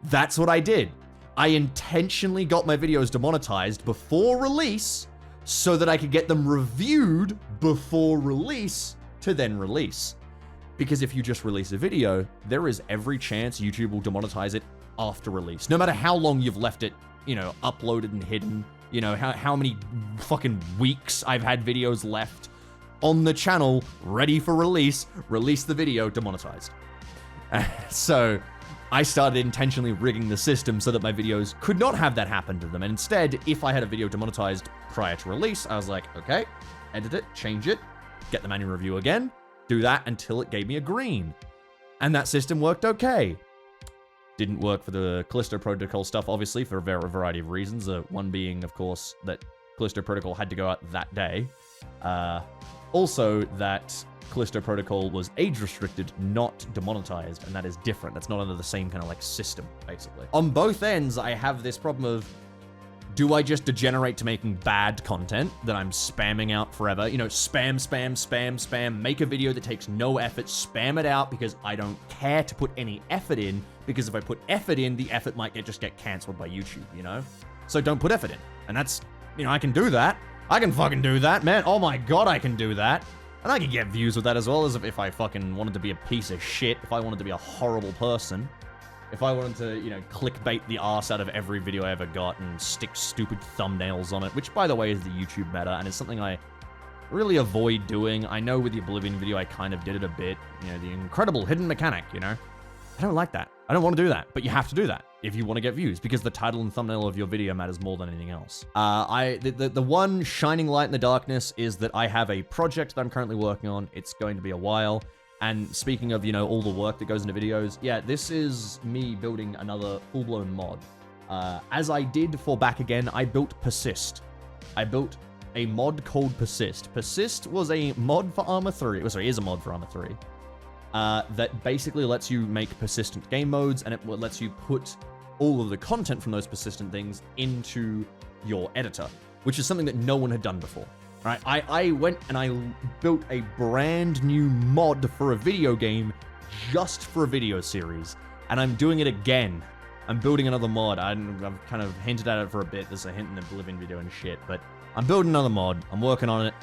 [SPEAKER 1] That's what I did. I intentionally got my videos demonetized before release so that I could get them reviewed before release to then release. Because if you just release a video, there is every chance YouTube will demonetize it after release. No matter how long you've left it, you know, uploaded and hidden, you know, how many fucking weeks I've had videos left on the channel, ready for release the video, demonetized. So I started intentionally rigging the system so that my videos could not have that happen to them. And instead, if I had a video demonetized prior to release, I was like, okay, edit it, change it, get the manual review again, do that until it gave me a green. And that system worked okay. Didn't work for the Callisto Protocol stuff, obviously, for a variety of reasons. One being, of course, that Callisto Protocol had to go out that day. Also, that Callisto Protocol was age-restricted, not demonetized, and that is different. That's not under the same kind of, like, system, basically. On both ends, I have this problem of, do I just degenerate to making bad content that I'm spamming out forever? You know, spam, spam, spam, spam, make a video that takes no effort, spam it out because I don't care to put any effort in, because if I put effort in, the effort might just get canceled by YouTube, you know? So don't put effort in. And that's, you know, I can do that. I can fucking do that, man. Oh my god, I can do that. And I can get views with that as well, as if I fucking wanted to be a piece of shit, if I wanted to be a horrible person. If I wanted to, you know, clickbait the arse out of every video I ever got and stick stupid thumbnails on it, which, by the way, is the YouTube meta, and it's something I really avoid doing. I know with the Oblivion video, I kind of did it a bit. You know, the incredible hidden mechanic, you know? I don't like that. I don't want to do that, but you have to do that if you want to get views, because the title and thumbnail of your video matters more than anything else. The one shining light in the darkness is that I have a project that I'm currently working on. It's going to be a while. And speaking of, you know, all the work that goes into videos, yeah, this is me building another full-blown mod. As I did for Back Again, I built Persist. I built a mod called Persist. Persist was a mod for Arma 3. Sorry, is a mod for Arma 3. That basically lets you make persistent game modes, and it lets you put all of the content from those persistent things into your editor, which is something that no one had done before. Right, I went and I built a brand new mod for a video game just for a video series, and I'm doing it again. I'm building another mod. I've kind of hinted at it for a bit. There's a hint in the Oblivion video and shit, but I'm building another mod. I'm working on it,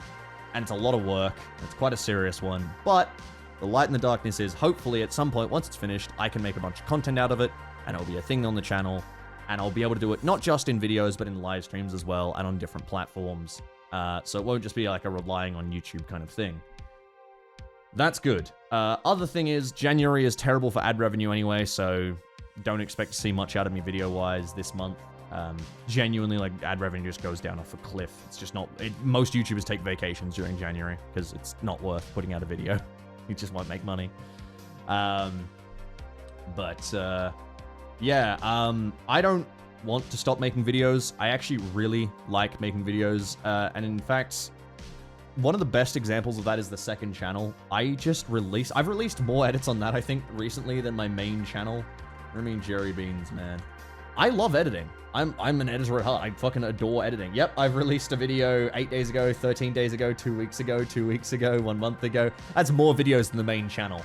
[SPEAKER 1] and it's a lot of work. It's quite a serious one, but the light in the darkness is hopefully at some point, once it's finished, I can make a bunch of content out of it, and it'll be a thing on the channel, and I'll be able to do it not just in videos, but in live streams as well, and on different platforms. So it won't just be like a relying on YouTube kind of thing. That's good. Other thing is, January is terrible for ad revenue anyway, so don't expect to see much out of me video-wise this month. Genuinely, like, ad revenue just goes down off a cliff. It's just not... most YouTubers take vacations during January, because it's not worth putting out a video. You just won't make money. Yeah, I don't want to stop making videos. I actually really like making videos, and in fact, one of the best examples of that is the second channel. I've released more edits on that, I think, recently than my main channel. Rimmy and Jerry Beans, man. I love editing. I'm an editor at heart. I fucking adore editing. Yep, I've released a video 8 days ago, 13 days ago, 2 weeks ago, 2 weeks ago, 1 month ago. That's more videos than the main channel.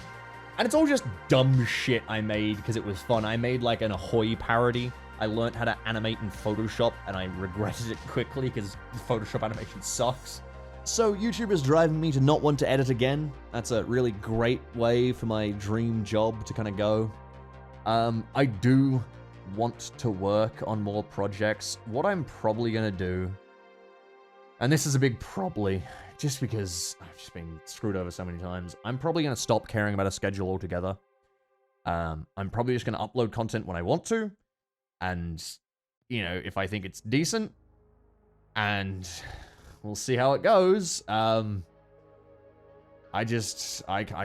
[SPEAKER 1] And it's all just dumb shit I made because it was fun. I made like an Ahoy parody. I learned how to animate in Photoshop, and I regretted it quickly because Photoshop animation sucks. So YouTube is driving me to not want to edit again. That's a really great way for my dream job to kind of go. I do want to work on more projects. What I'm probably going to do, and this is a big probably, just because I've just been screwed over so many times, I'm probably going to stop caring about a schedule altogether. I'm probably just going to upload content when I want to, and, you know, if I think it's decent, and we'll see how it goes. I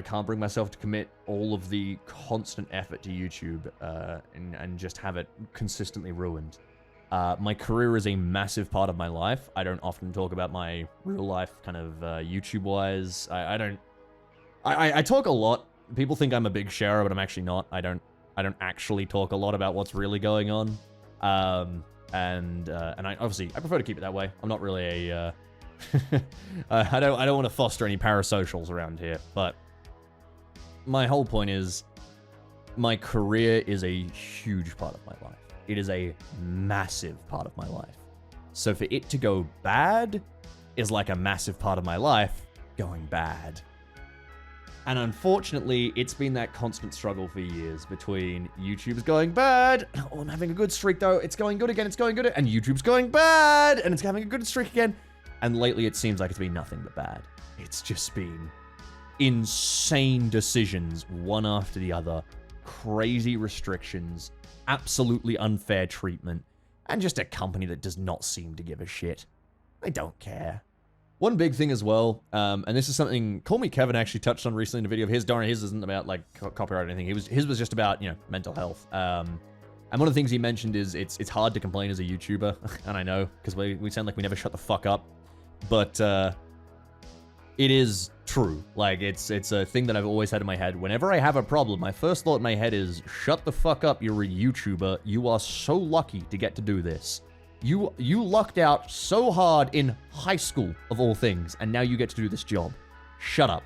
[SPEAKER 1] can't bring myself to commit all of the constant effort to YouTube and just have it consistently ruined. My career is a massive part of my life. I don't often talk about my real life kind of YouTube-wise. I talk a lot. People think I'm a big sharer, but I'm actually not. I don't actually talk a lot about what's really going on. And I obviously prefer to keep it that way. I'm not really a I don't want to foster any parasocials around here, but my whole point is my career is a huge part of my life. It is a massive part of my life. So for it to go bad is like a massive part of my life going bad. And unfortunately, it's been that constant struggle for years between YouTube's going bad, oh, I'm having a good streak though, it's going good again, it's going good, and YouTube's going bad, and it's having a good streak again. And lately it seems like it's been nothing but bad. It's just been insane decisions, one after the other, crazy restrictions, absolutely unfair treatment, and just a company that does not seem to give a shit. They don't care. One big thing as well, and this is something Call Me Kevin actually touched on recently in a video of his. Darn, his isn't about like copyright or anything. His was just about, you know, mental health. And one of the things he mentioned is it's hard to complain as a YouTuber, and I know because we sound like we never shut the fuck up, but it is true. Like it's a thing that I've always had in my head. Whenever I have a problem, my first thought in my head is, shut the fuck up. You're a YouTuber. You are so lucky to get to do this. You lucked out so hard in high school, of all things, and now you get to do this job. Shut up.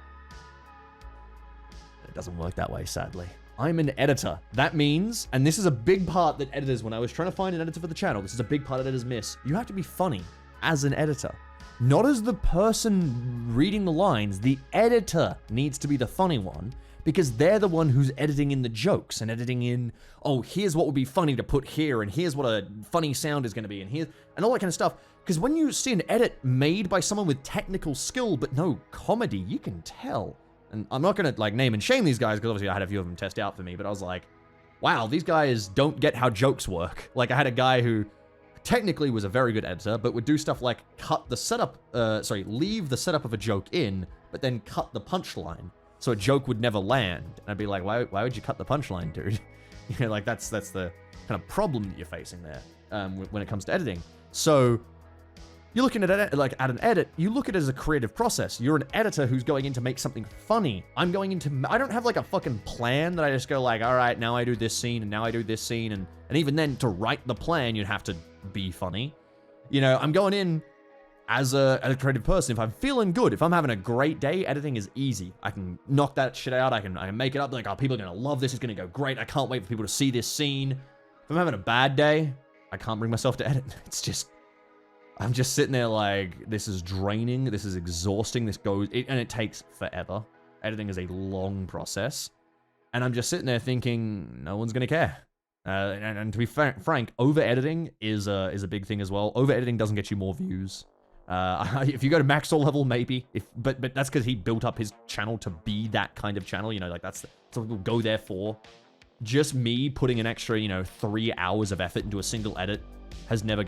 [SPEAKER 1] It doesn't work that way, sadly. I'm an editor. That means, and this is a big part that editors, when I was trying to find an editor for the channel, this is a big part editors miss. You have to be funny as an editor. Not as the person reading the lines. The editor needs to be the funny one, because they're the one who's editing in the jokes and editing in, oh, here's what would be funny to put here, and here's what a funny sound is going to be, and all that kind of stuff. Because when you see an edit made by someone with technical skill but no comedy, you can tell. And I'm not going to like name and shame these guys, because obviously I had a few of them test out for me, but I was like, wow, these guys don't get how jokes work. Like I had a guy who technically was a very good editor, but would do stuff like leave the setup of a joke in, but then cut the punchline. So a joke would never land. And I'd be like, why would you cut the punchline, dude? You know, like that's the kind of problem that you're facing there when it comes to editing. So you're looking at an edit, you look at it as a creative process. You're an editor who's going in to make something funny. I don't have like a fucking plan that I just go like, all right, now I do this scene and now I do this scene. And even then to write the plan, you'd have to be funny. You know, I'm going in as a creative person. If I'm feeling good, if I'm having a great day, editing is easy. I can knock that shit out. I can make it up. Like, oh, people are going to love this. It's going to go great. I can't wait for people to see this scene. If I'm having a bad day, I can't bring myself to edit. I'm just sitting there like, this is draining. This is exhausting. And it takes forever. Editing is a long process. And I'm just sitting there thinking, no one's going to care. And to be frank, over-editing is a big thing as well. Over-editing doesn't get you more views. If you go to max level, maybe. But that's because he built up his channel to be that kind of channel. You know, like that's what people go there for. Just me putting an extra, 3 hours of effort into a single edit has never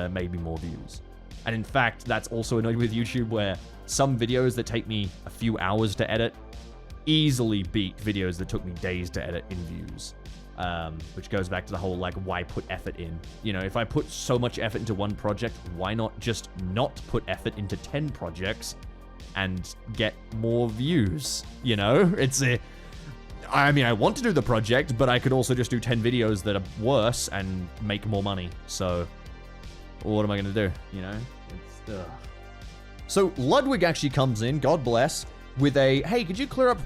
[SPEAKER 1] made me more views. And in fact, that's also annoying with YouTube, where some videos that take me a few hours to edit easily beat videos that took me days to edit in views. Which goes back to the whole, like, why put effort in? You know, if I put so much effort into one project, why not just not put effort into 10 projects and get more views? You know, I want to do the project, but I could also just do 10 videos that are worse and make more money. So, what am I going to do? You know? So, Ludwig actually comes in, God bless, with a, hey, could you clear up,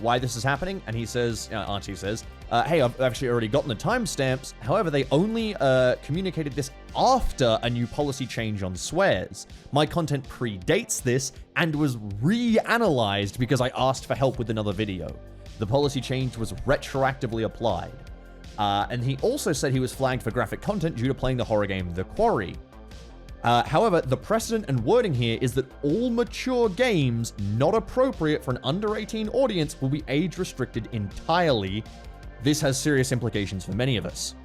[SPEAKER 1] why this is happening? And he says, RT says, hey, I've actually already gotten the timestamps. However, they only communicated this after a new policy change on swears. My content predates this and was reanalyzed because I asked for help with another video. The policy change was retroactively applied. And he also said he was flagged for graphic content due to playing the horror game The Quarry. However, the precedent and wording here is that all mature games not appropriate for an under 18 audience will be age restricted entirely. This has serious implications for many of us.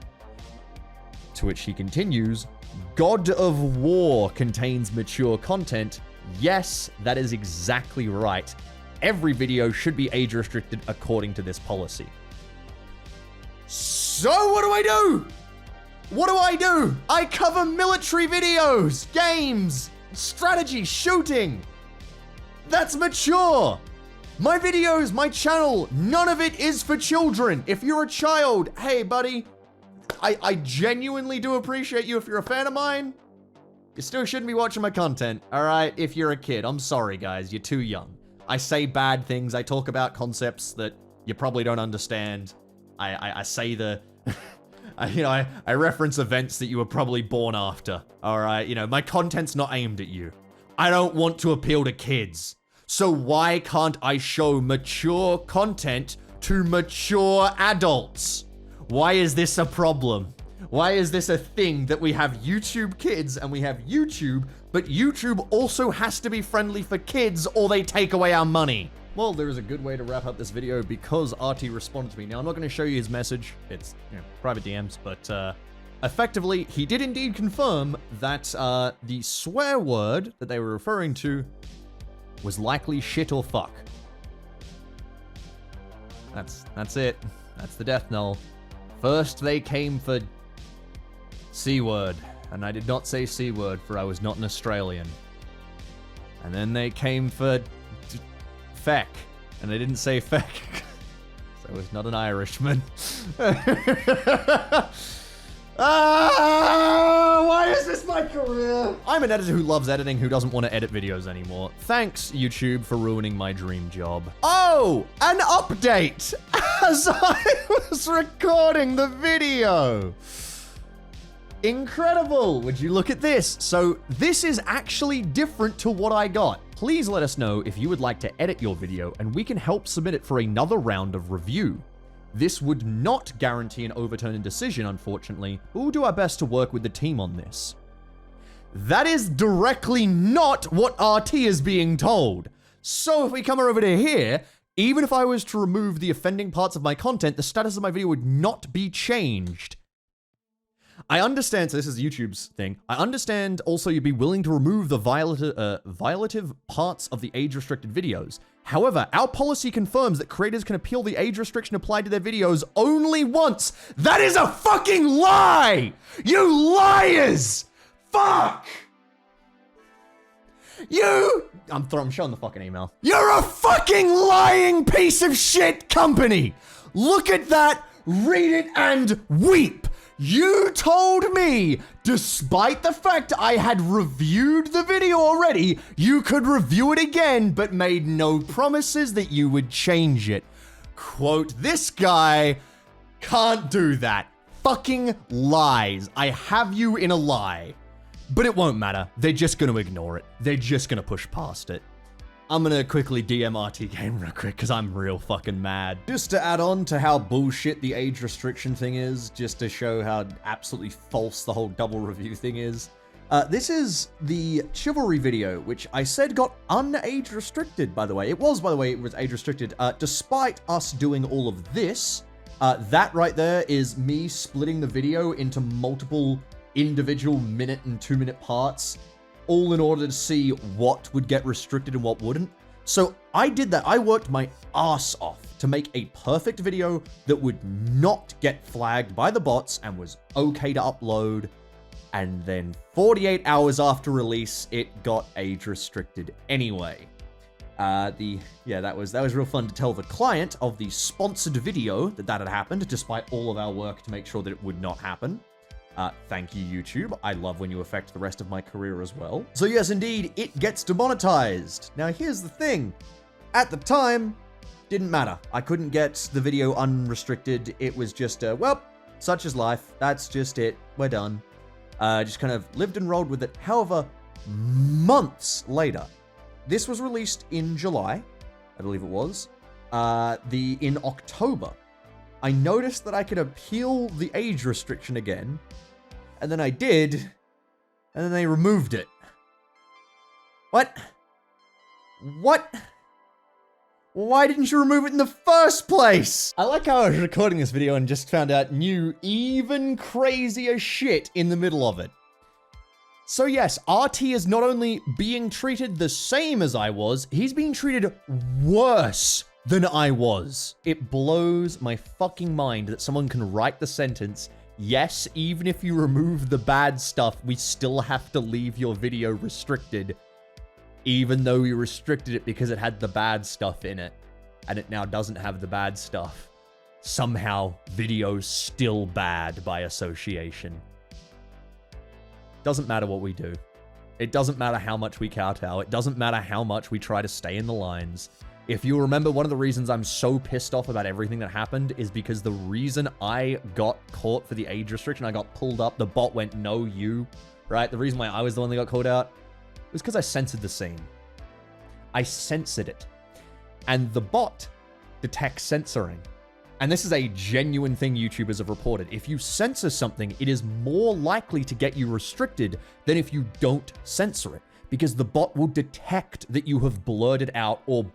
[SPEAKER 1] To which he continues, God of War contains mature content. Yes, that is exactly right. Every video should be age restricted according to this policy. So what do I do? What do I do? I cover military videos, games, strategy, shooting. That's mature. My videos, my channel, none of it is for children. If you're a child, hey, buddy, I genuinely do appreciate you. If you're a fan of mine, you still shouldn't be watching my content, all right? If you're a kid, I'm sorry, guys, you're too young. I say bad things. I talk about concepts that you probably don't understand. I say the... I reference events that you were probably born after, all right? My content's not aimed at you. I don't want to appeal to kids. So why can't I show mature content to mature adults? Why is this a problem? Why is this a thing that we have YouTube Kids and we have YouTube, but YouTube also has to be friendly for kids or they take away our money? Well, there is a good way to wrap up this video because RT responded to me. Now, I'm not going to show you his message. It's, private DMs, but effectively, he did indeed confirm that the swear word that they were referring to was likely shit or fuck. That's it. That's the death knell. First, they came for C-word, and I did not say C-word, for I was not an Australian. And then they came for feck, and I didn't say feck, so I was not an Irishman. Why is this my career? I'm an editor who loves editing, who doesn't want to edit videos anymore. Thanks, YouTube, for ruining my dream job. Oh, an update as I was recording the video. Incredible. Would you look at this? So this is actually different to what I got. Please let us know if you would like to edit your video, and we can help submit it for another round of review. This would not guarantee an overturn and decision, unfortunately, but we'll do our best to work with the team on this. That is directly not what RT is being told. So if we come over to here, even if I was to remove the offending parts of my content, the status of my video would not be changed. I understand, so this is YouTube's thing. I understand also you'd be willing to remove the violative parts of the age-restricted videos. However, our policy confirms that creators can appeal the age restriction applied to their videos only once. That is a fucking lie! You liars! Fuck! I'm showing the fucking email. You're a fucking lying piece of shit company! Look at that, read it, and weep! You told me, despite the fact I had reviewed the video already, you could review it again, but made no promises that you would change it. Quote, this guy can't do that. Fucking lies. I have you in a lie. But it won't matter. They're just going to ignore it. They're just going to push past it. I'm gonna quickly DM RTGame real quick, because I'm real fucking mad. Just to add on to how bullshit the age restriction thing is, just to show how absolutely false the whole double review thing is. This is the Chivalry video, which I said got un-age restricted, by the way. It was age restricted, despite us doing all of this. That right there is me splitting the video into multiple individual minute and 2-minute parts, all in order to see what would get restricted and what wouldn't. So I did that. I worked my ass off to make a perfect video that would not get flagged by the bots and was okay to upload. And then 48 hours after release, it got age restricted anyway. That was real fun to tell the client of the sponsored video that had happened, despite all of our work to make sure that it would not happen. Thank you, YouTube. I love when you affect the rest of my career as well. So yes, indeed, it gets demonetized. Now, here's the thing. At the time, didn't matter. I couldn't get the video unrestricted. It was just, well, such is life. That's just it. We're done. Just kind of lived and rolled with it. However, months later, this was released in July, I believe it was. In October, I noticed that I could appeal the age restriction again, and then I did, and then they removed it. What? Why didn't you remove it in the first place? I like how I was recording this video and just found out new, even crazier shit in the middle of it. So yes, RT is not only being treated the same as I was, he's being treated worse than I was. It blows my fucking mind that someone can write the sentence, yes, even if you remove the bad stuff, we still have to leave your video restricted, even though we restricted it because it had the bad stuff in it, and it now doesn't have the bad stuff. Somehow, video's still bad by association. Doesn't matter what we do. It doesn't matter how much we kowtow. It doesn't matter how much we try to stay in the lines. If you remember, one of the reasons I'm so pissed off about everything that happened is because the reason I got caught for the age restriction, I got pulled up, the bot went, no, you, right? The reason why I was the one that got called out was because I censored the scene. I censored it. And the bot detects censoring. And this is a genuine thing YouTubers have reported. If you censor something, it is more likely to get you restricted than if you don't censor it, because the bot will detect that you have blurted out or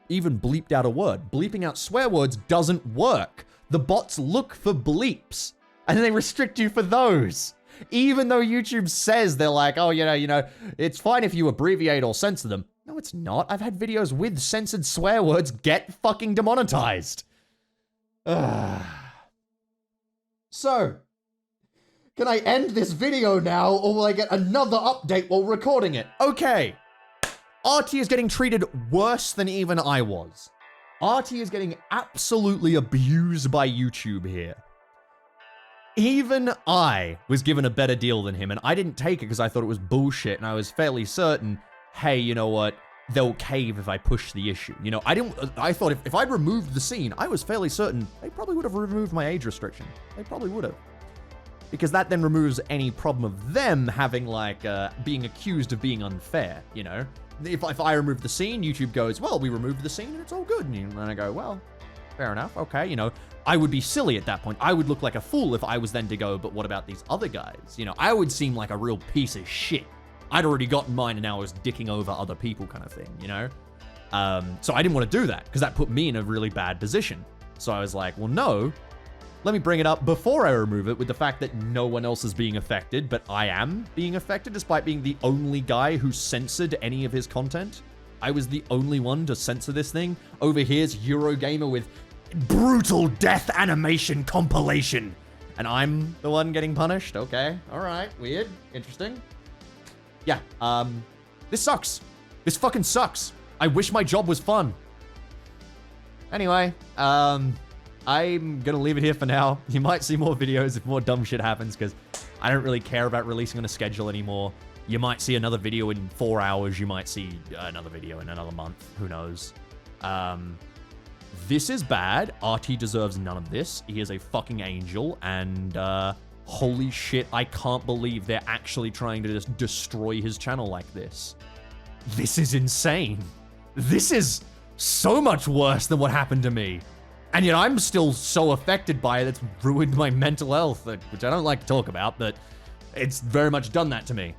[SPEAKER 1] even bleeped out a word. Bleeping out swear words doesn't work. The bots look for bleeps. And then they restrict you for those. Even though YouTube says they're like, oh, you know, it's fine if you abbreviate or censor them. No, it's not. I've had videos with censored swear words get fucking demonetized. So, can I end this video now, or will I get another update while recording it? Okay. RT is getting treated worse than even I was. RT is getting absolutely abused by YouTube here. Even I was given a better deal than him, and I didn't take it because I thought it was bullshit, and I was fairly certain, hey, you know what? They'll cave if I push the issue. You know, I thought if I'd removed the scene, I was fairly certain they probably would have removed my age restriction. They probably would have. Because that then removes any problem of them having, like, being accused of being unfair, you know? If I remove the scene, YouTube goes, well, we removed the scene and it's all good. And then I go, well, fair enough, okay, you know. I would be silly at that point. I would look like a fool if I was then to go, but what about these other guys? You know, I would seem like a real piece of shit. I'd already gotten mine and now I was dicking over other people kind of thing, you know? So I didn't want to do that because that put me in a really bad position. So I was like, well, no, let me bring it up before I remove it with the fact that no one else is being affected, but I am being affected despite being the only guy who censored any of his content. I was the only one to censor this thing. Over here's Eurogamer with brutal death animation compilation. And I'm the one getting punished? Okay, all right, weird, interesting. Yeah, this sucks. This fucking sucks. I wish my job was fun. Anyway, I'm gonna leave it here for now. You might see more videos if more dumb shit happens, because I don't really care about releasing on a schedule anymore. You might see another video in 4 hours. You might see another video in another month. Who knows? This is bad. RT deserves none of this. He is a fucking angel, and holy shit, I can't believe they're actually trying to just destroy his channel like this. This is insane. This is so much worse than what happened to me. And yet I'm still so affected by it, it's ruined my mental health, which I don't like to talk about, but it's very much done that to me.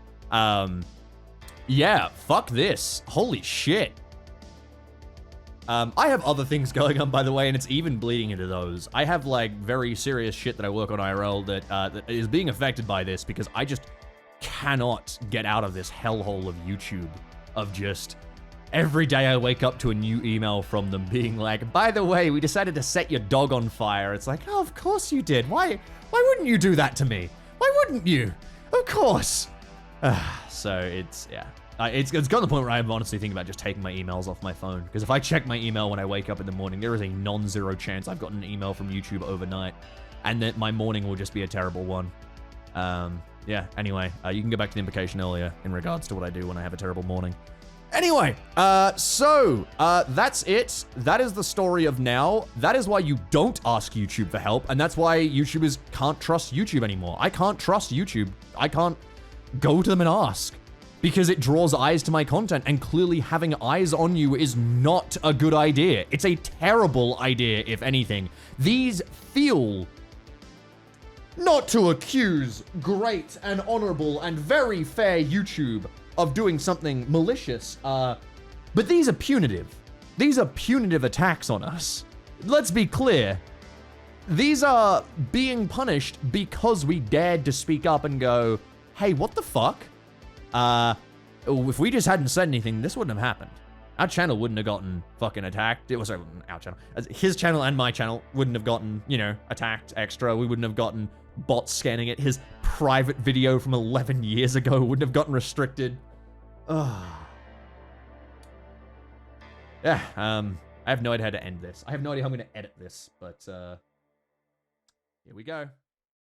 [SPEAKER 1] Yeah, fuck this. Holy shit. I have other things going on, by the way, and it's even bleeding into those. I have, like, very serious shit that I work on IRL that is being affected by this because I just cannot get out of this hellhole of YouTube of just every day I wake up to a new email from them being like, by the way, we decided to set your dog on fire. It's like, oh, of course you did. Why wouldn't you do that to me? Why wouldn't you? Of course. So it's, yeah. It's gotten to the point where I'm honestly thinking about just taking my emails off my phone. Because if I check my email when I wake up in the morning, there is a non-zero chance I've gotten an email from YouTube overnight. And that my morning will just be a terrible one. Yeah, anyway, you can go back to the implication earlier in regards to what I do when I have a terrible morning. Anyway, so that's it. That is the story of now. That is why you don't ask YouTube for help. And that's why YouTubers can't trust YouTube anymore. I can't trust YouTube. I can't go to them and ask. Because it draws eyes to my content, and clearly having eyes on you is not a good idea. It's a terrible idea, if anything. These feel, not to accuse great and honorable and very fair YouTube of doing something malicious, but these are punitive. These are punitive attacks on us. Let's be clear. These are being punished because we dared to speak up and go, hey, what the fuck? If we just hadn't said anything, this wouldn't have happened. Our channel wouldn't have gotten fucking attacked. It was our channel. His channel and my channel wouldn't have gotten, you know, attacked extra. We wouldn't have gotten bots scanning it. His private video from 11 years ago wouldn't have gotten restricted. Yeah, I have no idea how to end this. I have no idea how I'm going to edit this, but here we go.